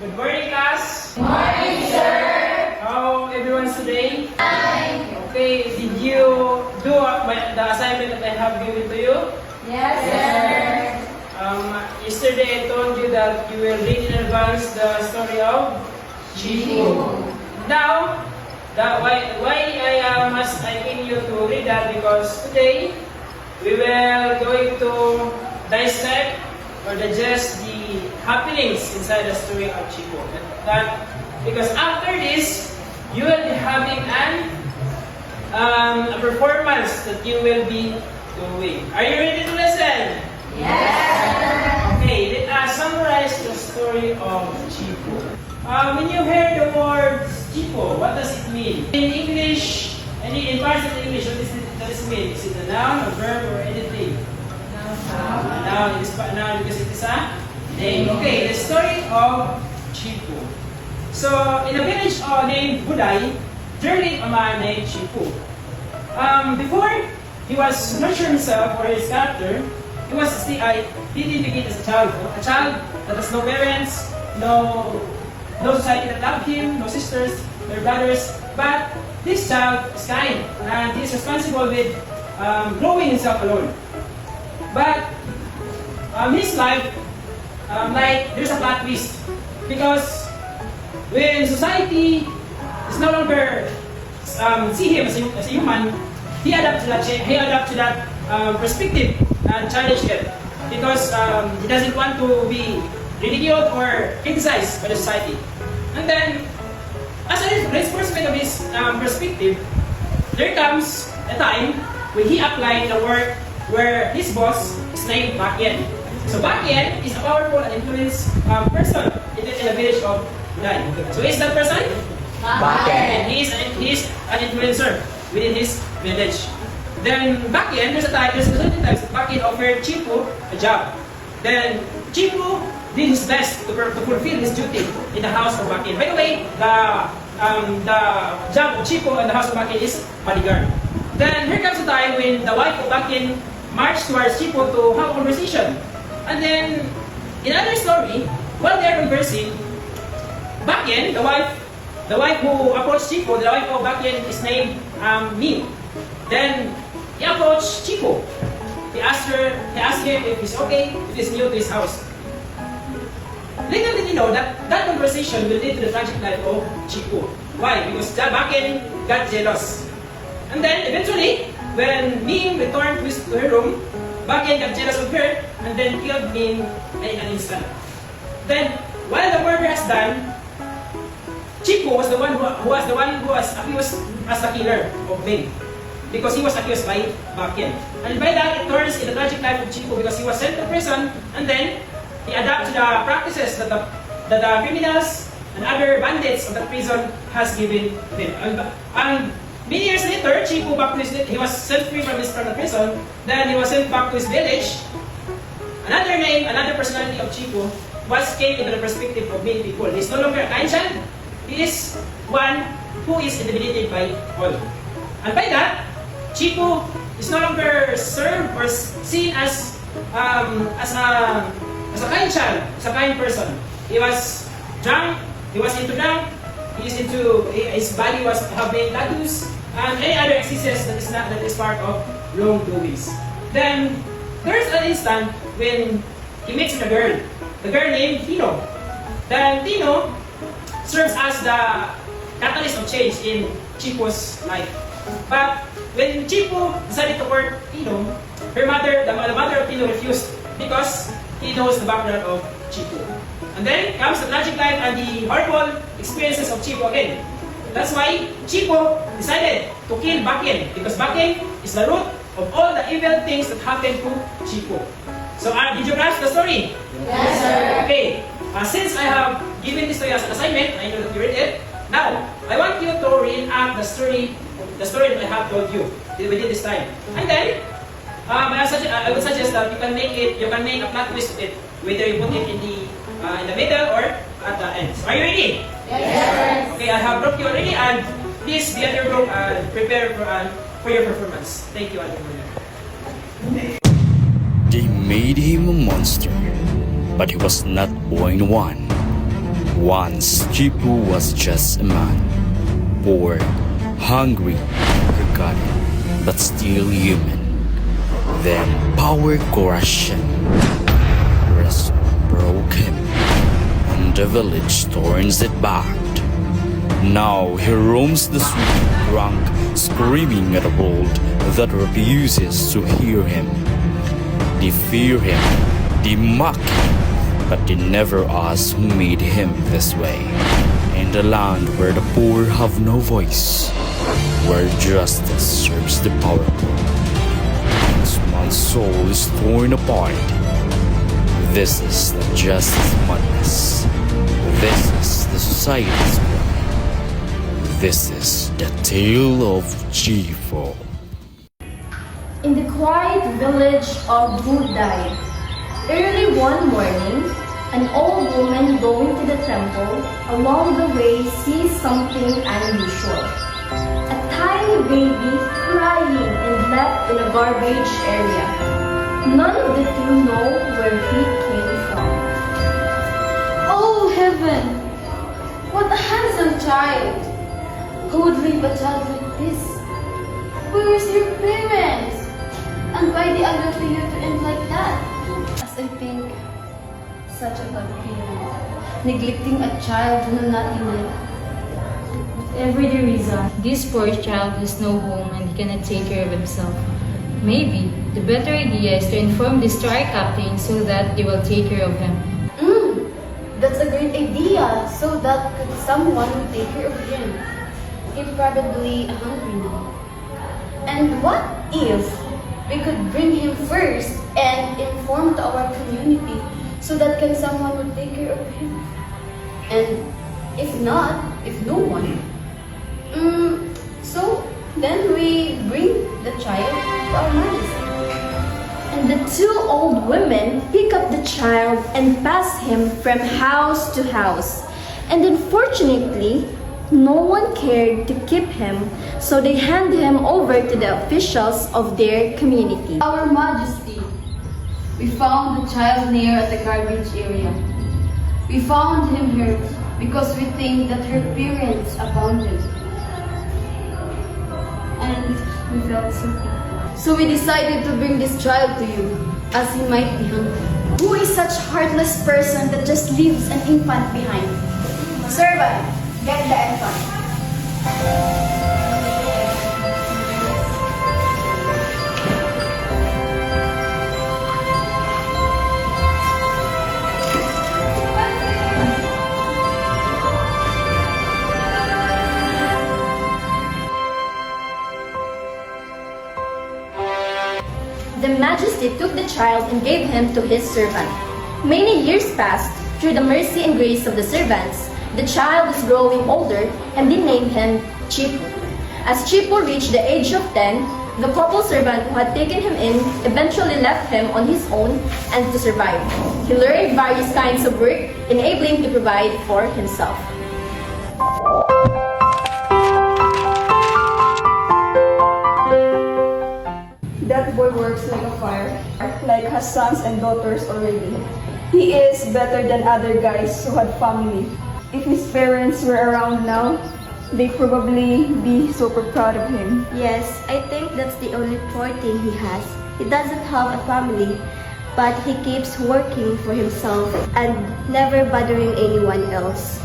Good morning, class. Morning, sir. How everyone's today? Fine. Okay, did you do the assignment that I have given to you? Yes, sir. Yesterday I told you that you will read in advance the story of Chico. Now, why must I need you to read that? Because today we will going to dissect or digest the happenings inside the story of Chico. Because after this, you will be having a performance that you will be doing. Are you ready to listen? Yes. Okay, let us summarize the story of Chico. When you hear the word Chico, what does it mean? In English, in parts of English, what does it mean? Is it a noun, a verb, or anything? Noun. It is noun because it is a name. Okay, the story of Chico. So, in a village named Buday, there lived a man named Chico. Before he was nurturing himself or his character, he didn't begin as a child that has no parents, no society that loved him, no sisters, no brothers. But this child is kind and he is responsible with growing himself alone. But his life, there's a plot twist. Because when society is no longer see him as a human, he adapts to that perspective and challenge him. Because he doesn't want to be ridiculed or criticized by the society. And then, as a reinforcement of his perspective, there comes a time when he applied the work where his boss is named Bakien. So Bakien is a powerful and influenced person in the village of Buday. So who is that person? Bakien. He is an influencer within his village. Then Bakien, there's certain times that Bakien offered Chico a job. Then Chico did his best to fulfill his duty in the house of Bakien. By the way, the job of Chico in the house of Bakien is bodyguard. Then here comes a time when the wife of Bakien marched towards Chico to have a conversation. And then, in another story, while they are conversing, Bakien, the wife who approached Chico, the wife of Bakien is named Ming. Then he approached Chico. He asked him if he's okay, if he's new to his house. Little did he know that conversation will lead to the tragic life of Chico. Why? Because Bakien got jealous. And then eventually, when Ming returned to her room, Bakien got jealous of her and then killed Ming in an instant. Then, while the murder has done, Chico was the one who was accused as the killer of Ming, because he was accused by Bakien. And by that, it turns in the tragic life of Chico because he was sent to prison and then he adapted the practices that the criminals and other bandits of the prison has given them. And many years later, Chico he was set free from the prison. Then he was sent back to his village. Another personality of Chico came into the perspective of many people. He is no longer a kind child. He is one who is intimidated by all. And by that, Chico is no longer served or seen as a kind child, as a kind person. He was drunk. He was into drunk. His body was having tattoos and any other excesses that is part of wrongdoings. Then there's an instant when he meets a girl. The girl named Tino. Then Tino serves as the catalyst of change in Chico's life. But when Chico decided to court Tino, the mother of Tino refused because he knows the background of Chico. And then comes the tragic life and the horrible experiences of Chico again. That's why Chico decided to kill Bakien, because Bakien is the root of all the evil things that happened to Chico. So did you grasp the story? Yes, sir. Okay. Since I have given this to you as an assignment, I know that you read it. Now, I want you to reenact the story that I have told you within this time. And then, I would suggest that you can make a plot twist of it, whether you put it in the middle or at the end. So are you ready? Yes. Okay, I have brought you already, and please be at your group and prepare for your performance. Thank you, Ate Maria. They made him a monster, but he was not born one. Once Chipu was just a man, poor, hungry, forgotten, but still human. Then power crushed him, wrestle broke him, and the village turns it back. Now he roams the street drunk, screaming at a world that refuses to hear him. They fear him, they mock him, but they never ask who made him this way. In the land where the poor have no voice, where justice serves the powerful, this man's soul is torn apart. This is the justice madness. This is the society's cry. This is the tale of Chifu. In the quiet village of Budai, early one morning, an old woman going to the temple along the way sees something unusual. A tiny baby crying and left in a garbage area. None of the two know where he came from. Oh heaven! What a handsome child! Who would leave a child like this? Where is your parents? And why they allow you to end like that? As I think, such a bad parent, neglecting a child who know nothing like. Whatever the reason, This poor child has no home and he cannot take care of himself. Maybe the better idea is to inform the star captain so that they will take care of him. That's a great idea, so that someone will take care of him. He's probably hungry now. And what if we could bring him first and inform to our community so that someone will take care of him? And if not, if no one, so then we bring the child to our majesty. and the two old women pick up the child and pass him from house to house. And unfortunately, no one cared to keep him, so they hand him over to the officials of their community. Our Majesty, we found the child near at the garbage area. We found him here because we think that her parents abandoned him. And we felt so bad. So we decided to bring this child to you, as he might be hungry. Who is such heartless person that just leaves an infant behind? Servant, get the infant. The Majesty took the child and gave him to his servant. Many years passed. Through the mercy and grace of the servants, the child is growing older, and they named him Chipu. As Chipu reached the age of 10, the couple servant who had taken him in eventually left him on his own and to survive. He learned various kinds of work, enabling him to provide for himself. That boy works like a fire, like has sons and daughters already. He is better than other guys who had family. If his parents were around now, they'd probably be super proud of him. Yes, I think that's the only poor thing he has. He doesn't have a family, but he keeps working for himself and never bothering anyone else.